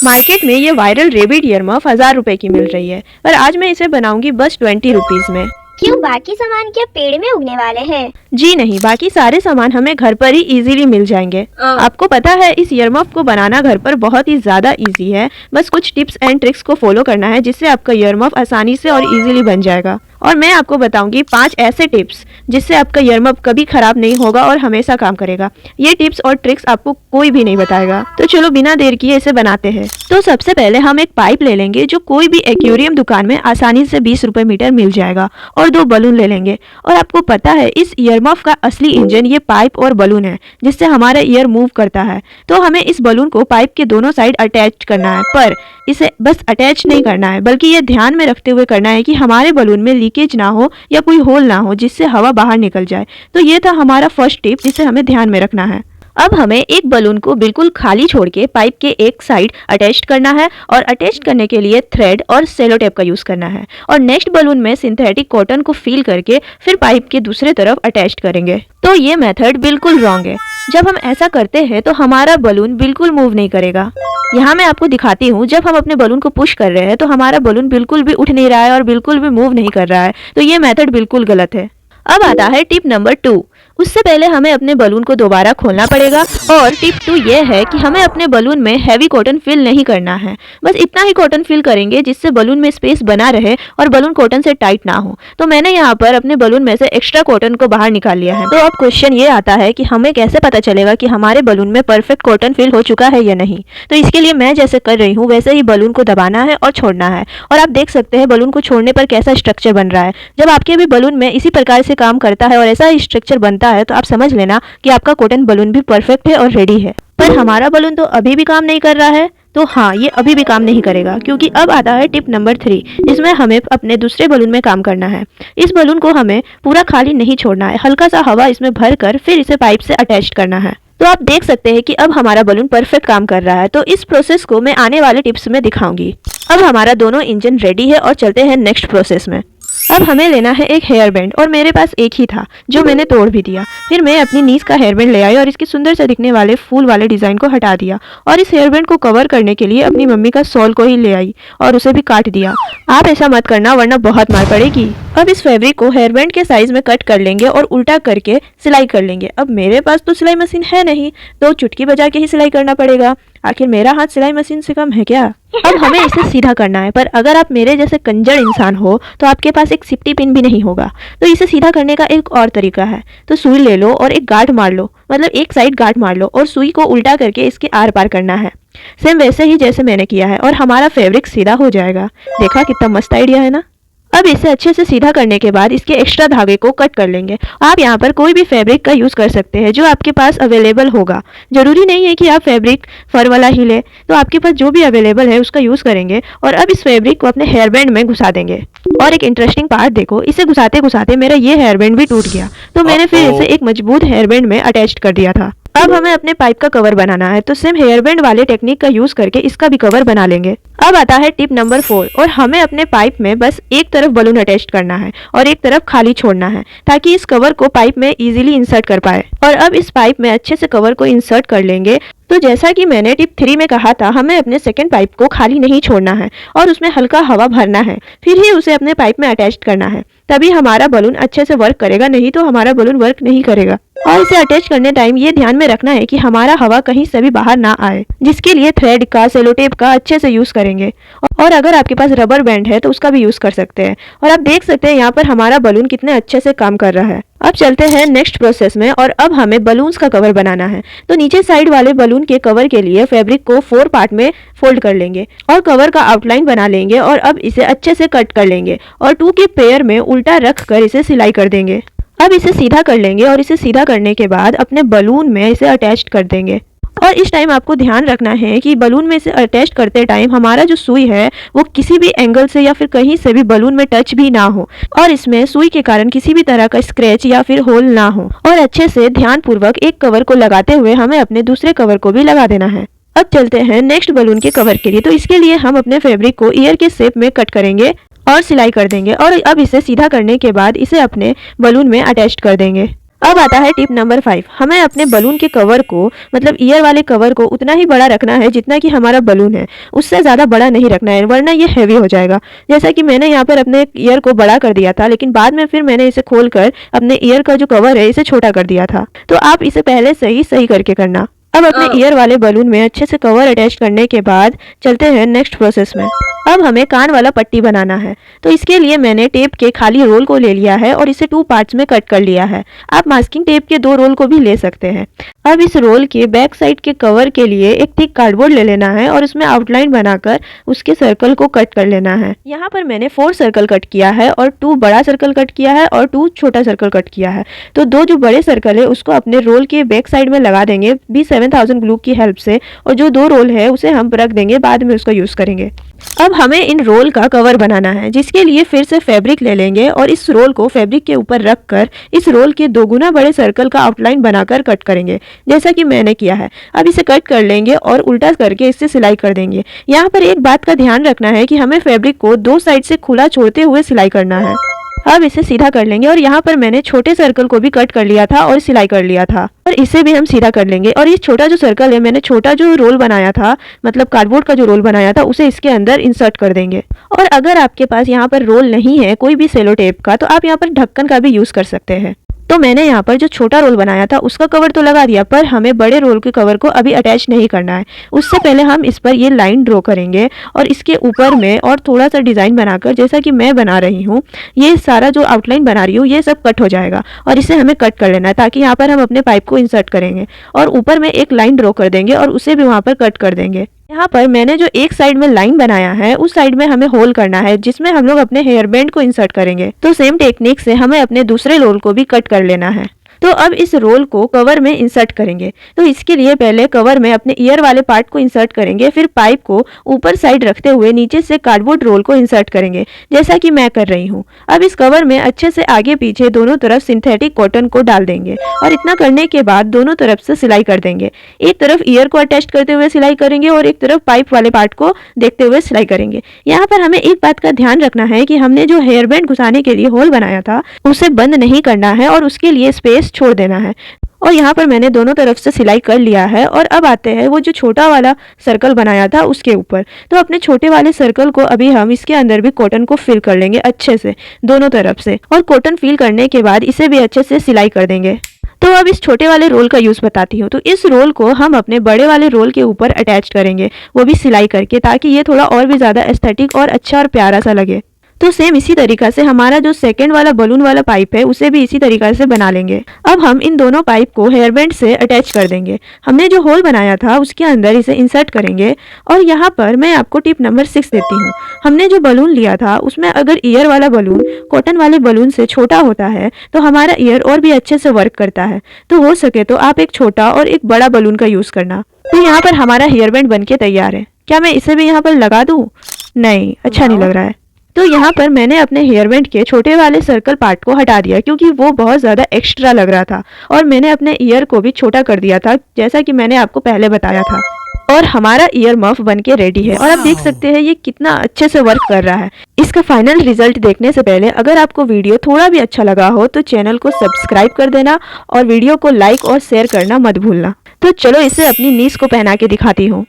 Market में ये viral rapid ईयरमफ 1000 रुपए की मिल रही है, पर आज मैं इसे बनाऊंगी बस 20 रुपीज में। क्यों, बाकी सामान क्या पेड़ में उगने वाले हैं? जी नहीं, बाकी सारे सामान हमें घर पर ही इजीली मिल जाएंगे। आपको पता है इस ईयरमफ को बनाना घर पर बहुत ही ज्यादा इजी है। बस कुछ टिप्स एंड ट्रिक्स को फॉलो करना है जिससे आपका ईयरमफ आसानी से और इजीली बन जाएगा। और मैं आपको बताऊंगी 5 ऐसे टिप्स जिससे आपका ईयरमफ कभी खराब नहीं होगा और हमेशा काम करेगा। ये टिप्स और ट्रिक्स आपको कोई भी नहीं बताएगा। तो चलो बिना देर किए इसे बनाते हैं। तो सबसे पहले हम एक पाइप ले लेंगे जो कोई भी एक्वेरियम दुकान में आसानी से 20 रुपए मीटर मिल जाएगा, और 2 बलून ले लेंगे। और आपको पता है इस ईयरमफ का असली इंजन ये पाइप और बलून है जिससे हमारा ईयर मूव करता है। तो हमें इस बलून को पाइप के दोनों साइड अटैच करना है, पर इसे बस अटैच नहीं करना है बल्कि ये ध्यान में रखते हुए करना है कि हमारे बलून में लीकेज ना हो या कोई होल ना हो जिससे हवा बाहर निकल जाए। तो ये था हमारा फर्स्ट टिप जिसे हमें ध्यान में रखना है। अब हमें एक बलून को बिल्कुल खाली छोड़ के पाइप के एक साइड अटैच करना है, और अटैच करने के लिए थ्रेड और सेलो टेप का यूज करना है। और नेक्स्ट बलून में सिंथेटिक कॉटन को फिल करके फिर पाइप के दूसरे तरफ अटैच करेंगे। तो ये मेथड बिल्कुल रॉन्ग है। जब हम ऐसा करते हैं तो हमारा बलून बिल्कुल मूव नहीं करेगा। यहाँ मैं आपको दिखाती हूँ, जब हम अपने बलून को पुश कर रहे हैं तो हमारा बलून बिल्कुल भी उठ नहीं रहा है और बिल्कुल भी मूव नहीं कर रहा है। तो ये मेथड बिल्कुल गलत है। अब आता है टिप नंबर 2। उससे पहले हमें अपने बलून को दोबारा खोलना पड़ेगा। और टिप 2 ये है कि हमें अपने बलून में हैवी कॉटन फिल नहीं करना है। बस इतना ही कॉटन फिल करेंगे जिससे बलून में स्पेस बना रहे और बलून कॉटन से टाइट ना हो। तो मैंने यहाँ पर अपने बलून में से एक्स्ट्रा कॉटन को बाहर निकाल लिया है। तो अब क्वेश्चन ये आता है कि हमें कैसे पता चलेगा कि हमारे बलून में परफेक्ट कॉटन फिल हो चुका है या नहीं। तो इसके लिए मैं जैसे कर रही हूँ वैसे ही बलून को दबाना है और छोड़ना है। और आप देख सकते हैं बलून को छोड़ने पर कैसा स्ट्रक्चर बन रहा है। जब आपके भी बलून में इसी प्रकार से काम करता है और ऐसा ही स्ट्रक्चर बनता है तो आप समझ लेना कि आपका कॉटन बलून भी परफेक्ट है और रेडी है। पर हमारा बलून तो अभी भी काम नहीं कर रहा है। तो हाँ, ये अभी भी काम नहीं करेगा, क्योंकि अब आता है टिप नंबर 3 जिसमें हमें अपने दूसरे बलून में काम करना है। इस बलून को हमें पूरा खाली नहीं छोड़ना है, हल्का सा हवा इसमें भर कर फिर इसे पाइप से अटैच करना है। तो आप देख सकते हैं कि अब हमारा बलून परफेक्ट काम कर रहा है। तो इस प्रोसेस को मैं आने वाले टिप्स में दिखाऊंगी। अब हमारा दोनों इंजन रेडी है और चलते हैं नेक्स्ट प्रोसेस में। अब हमें लेना है एक हेयर बैंड, और मेरे पास एक ही था जो मैंने तोड़ भी दिया। फिर मैं अपनी नीज का हेयर बैंड ले आई और इसके सुंदर से दिखने वाले फूल वाले डिजाइन को हटा दिया, और इस हेयर बैंड को कवर करने के लिए अपनी मम्मी का शॉल को ही ले आई और उसे भी काट दिया। आप ऐसा मत करना वरना बहुत मार पड़ेगी। अब इस फैब्रिक को हेयर बैंड के साइज में कट कर लेंगे और उल्टा करके सिलाई कर लेंगे। अब मेरे पास तो सिलाई मशीन है नहीं, तो चुटकी बजा के ही सिलाई करना पड़ेगा। आखिर मेरा हाथ सिलाई मशीन से कम है क्या? अब हमें इसे सीधा करना है, पर अगर आप मेरे जैसे कंजर इंसान हो तो आपके पास एक सिफ्टी पिन भी नहीं होगा। तो इसे सीधा करने का एक और तरीका है। तो सुई ले लो और एक गांठ मार लो, मतलब एक साइड गांठ मार लो और सुई को उल्टा करके इसके आर पार करना है, सेम वैसे ही जैसे मैंने किया है, और हमारा फैब्रिक सीधा हो जाएगा। देखा कितना मस्त आइडिया है ना। अब इसे अच्छे से सीधा करने के बाद इसके एक्स्ट्रा धागे को कट कर लेंगे। आप यहाँ पर कोई भी फैब्रिक का यूज कर सकते हैं जो आपके पास अवेलेबल होगा। जरूरी नहीं है कि आप फैब्रिक फर वाला ही ले, तो आपके पास जो भी अवेलेबल है उसका यूज करेंगे। और अब इस फैब्रिक को अपने हेयर बैंड में घुसा देंगे। और एक इंटरेस्टिंग पार्ट देखो, इसे घुसाते घुसाते मेरा ये हेयर बैंड भी टूट गया। तो मैंने फिर इसे एक मजबूत हेयर बैंड में अटैच कर दिया था। अब हमें अपने पाइप का कवर बनाना है, तो सेम हेयर बैंड वाले टेक्निक का यूज करके इसका भी कवर बना लेंगे। अब आता है टिप नंबर 4, और हमें अपने पाइप में बस एक तरफ बलून अटैच करना है और एक तरफ खाली छोड़ना है ताकि इस कवर को पाइप में इजीली इंसर्ट कर पाए। और अब इस पाइप में अच्छे से कवर को इंसर्ट कर लेंगे। तो जैसा कि मैंने टिप 3 में कहा था, हमें अपने सेकंड पाइप को खाली नहीं छोड़ना है और उसमें हल्का हवा भरना है, फिर ही उसे अपने पाइप में अटैच करना है। तभी हमारा बलून अच्छे से वर्क करेगा, नहीं तो हमारा बलून वर्क नहीं करेगा। और इसे अटैच करने टाइम ये ध्यान में रखना है कि हमारा हवा कहीं से भी बाहर ना आए, जिसके लिए थ्रेड का, सेलो टेप का अच्छे से यूज करेंगे। और अगर आपके पास रबर बैंड है तो उसका भी यूज कर सकते हैं। और आप देख सकते हैं यहाँ पर हमारा बलून कितने अच्छे से काम कर रहा है। अब चलते हैं नेक्स्ट प्रोसेस में, और अब हमें बलून्स का कवर बनाना है। तो नीचे साइड वाले बलून के कवर के लिए फैब्रिक को 4 पार्ट में फोल्ड कर लेंगे और कवर का आउटलाइन बना लेंगे। और अब इसे अच्छे से कट कर लेंगे और 2 के पेयर में उल्टा रख कर इसे सिलाई कर देंगे। अब इसे सीधा कर लेंगे और इसे सीधा करने के बाद अपने बलून में इसे अटैच कर देंगे। और इस टाइम आपको ध्यान रखना है कि बलून में इसे अटैच करते टाइम हमारा जो सुई है वो किसी भी एंगल से या फिर कहीं से भी बलून में टच भी ना हो, और इसमें सुई के कारण किसी भी तरह का स्क्रैच या फिर होल ना हो। और अच्छे से ध्यान पूर्वक एक कवर को लगाते हुए हमें अपने दूसरे कवर को भी लगा देना है। अब चलते हैं नेक्स्ट बलून के कवर के लिए। तो इसके लिए हम अपने फैब्रिक को ईयर के शेप में कट करेंगे और सिलाई कर देंगे। और अब इसे सीधा करने के बाद इसे अपने बलून में अटैच कर देंगे। अब आता है टिप नंबर 5। हमें अपने बलून के कवर को मतलब ईयर वाले कवर को उतना ही बड़ा रखना है जितना कि हमारा बलून है, उससे ज़्यादा बड़ा नहीं रखना है वरना ये हैवी हो जाएगा। जैसा कि मैंने यहाँ पर अपने ईयर को बड़ा कर दिया था, लेकिन बाद में फिर मैंने इसे खोलकर अपने ईयर का जो कवर है इसे छोटा कर दिया था। तो आप इसे पहले सही करके करना। अब अपने ईयर वाले बलून में अच्छे से कवर अटैच करने के बाद चलते हैं नेक्स्ट प्रोसेस में। अब हमें कान वाला पट्टी बनाना है, तो इसके लिए मैंने टेप के खाली रोल को ले लिया है और इसे 2 पार्ट्स में कट कर लिया है। आप मास्किंग टेप के 2 रोल को भी ले सकते हैं। अब इस रोल के बैक साइड के कवर के लिए एक थिक कार्डबोर्ड ले लेना है और उसमें आउटलाइन बनाकर उसके सर्कल को कट कर लेना है। यहाँ पर मैंने 4 सर्कल कट किया है और 2 बड़ा सर्कल कट किया है और 2 छोटा सर्कल कट किया है। तो 2 जो बड़े सर्कल है उसको अपने रोल के बैक साइड में लगा देंगे B7000 ग्लू की हेल्प से, और जो 2 रोल है उसे हम रख देंगे, बाद में उसका यूज करेंगे। अब हमें इन रोल का कवर बनाना है, जिसके लिए फिर से फैब्रिक ले लेंगे और इस रोल को फैब्रिक के ऊपर रखकर इस रोल के 2 गुना बड़े सर्कल का आउटलाइन बनाकर कट करेंगे, जैसा कि मैंने किया है। अब इसे कट कर लेंगे और उल्टा करके इससे सिलाई कर देंगे। यहाँ पर एक बात का ध्यान रखना है कि हमें फैब्रिक को 2 साइड से खुला छोड़ते हुए सिलाई करना है। अब इसे सीधा कर लेंगे और यहाँ पर मैंने छोटे सर्कल को भी कट कर लिया था और सिलाई कर लिया था, और इसे भी हम सीधा कर लेंगे। और ये छोटा जो सर्कल है, मैंने छोटा जो रोल बनाया था मतलब कार्डबोर्ड का जो रोल बनाया था, उसे इसके अंदर इंसर्ट कर देंगे। और अगर आपके पास यहाँ पर रोल नहीं है कोई भी सेलो टेप का, तो आप यहाँ पर ढक्कन का भी यूज कर सकते हैं। तो मैंने यहाँ पर जो छोटा रोल बनाया था उसका कवर तो लगा दिया, पर हमें बड़े रोल के कवर को अभी अटैच नहीं करना है। उससे पहले हम इस पर ये लाइन ड्रॉ करेंगे और इसके ऊपर में और थोड़ा सा डिज़ाइन बनाकर, जैसा कि मैं बना रही हूँ, ये सारा जो आउटलाइन बना रही हूँ ये सब कट हो जाएगा और इसे हमें कट कर लेना है, ताकि यहाँ पर हम अपने पाइप को इंसर्ट करेंगे और ऊपर में एक लाइन ड्रॉ कर देंगे और उसे भी वहाँ पर कट कर देंगे। यहाँ पर मैंने जो एक साइड में लाइन बनाया है उस साइड में हमें होल करना है, जिसमें हम लोग अपने हेयर बैंड को इंसर्ट करेंगे। तो सेम टेक्निक से हमें अपने दूसरे रोल को भी कट कर लेना है। तो अब इस रोल को कवर में इंसर्ट करेंगे। तो इसके लिए पहले कवर में अपने ईयर वाले पार्ट को इंसर्ट करेंगे, फिर पाइप को ऊपर साइड रखते हुए नीचे से कार्डबोर्ड रोल को इंसर्ट करेंगे, जैसा कि मैं कर रही हूँ। अब इस कवर में अच्छे से आगे पीछे दोनों तरफ सिंथेटिक कॉटन को डाल देंगे और इतना करने के बाद दोनों तरफ से सिलाई कर देंगे। एक तरफ ईयर को अटैच करते हुए सिलाई करेंगे और एक तरफ पाइप वाले पार्ट को देखते हुए सिलाई करेंगे। यहाँ पर हमें एक बात का ध्यान रखना है कि हमने जो हेयर बैंड घुसाने के लिए होल बनाया था उसे बंद नहीं करना है और उसके लिए स्पेस छोड़ देना है। और यहाँ पर मैंने दोनों तरफ से सिलाई कर लिया है। और अब आते हैं वो जो छोटा वाला सर्कल बनाया था उसके ऊपर। तो अपने छोटे वाले सर्कल को अभी हम इसके अंदर भी कॉटन को फिल कर लेंगे अच्छे से दोनों तरफ से, और कॉटन फिल करने के बाद इसे भी अच्छे से सिलाई कर देंगे। तो अब इस छोटे वाले रोल का यूज बताती हूँ। तो इस रोल को हम अपने बड़े वाले रोल के ऊपर अटैच करेंगे, वो भी सिलाई करके, ताकि ये थोड़ा और भी ज्यादा एस्थेटिक और अच्छा और प्यारा सा लगे। तो सेम इसी तरीका से हमारा जो सेकंड वाला बलून वाला पाइप है उसे भी इसी तरीका से बना लेंगे। अब हम इन दोनों पाइप को हेयर बैंड से अटैच कर देंगे। हमने जो होल बनाया था उसके अंदर इसे इंसर्ट करेंगे। और यहाँ पर मैं आपको टिप नंबर 6 देती हूँ। हमने जो बलून लिया था उसमें अगर ईयर वाला बलून कॉटन वाले बलून से छोटा होता है तो हमारा ईयर और भी अच्छे से वर्क करता है। तो हो सके तो आप एक छोटा और एक बड़ा बलून का यूज करना। तो यहाँ पर हमारा हेयर बैंड बनके तैयार है। क्या मैं इसे भी यहाँ पर लगा दूँ? नहीं, अच्छा नहीं लग रहा है। तो यहाँ पर मैंने अपने हेयर बैंड के छोटे वाले सर्कल पार्ट को हटा दिया, क्योंकि वो बहुत ज़्यादा एक्स्ट्रा लग रहा था, और मैंने अपने ईयर को भी छोटा कर दिया था, जैसा कि मैंने आपको पहले बताया था। और हमारा ईयर मफ बनके रेडी है, और आप देख सकते हैं ये कितना अच्छे से वर्क कर रहा है। इसका फाइनल रिजल्ट देखने से पहले अगर आपको वीडियो थोड़ा भी अच्छा लगा हो तो चैनल को सब्सक्राइब कर देना और वीडियो को लाइक और शेयर करना मत भूलना। तो चलो इसे अपनी नीस को पहना के दिखाती हूँ।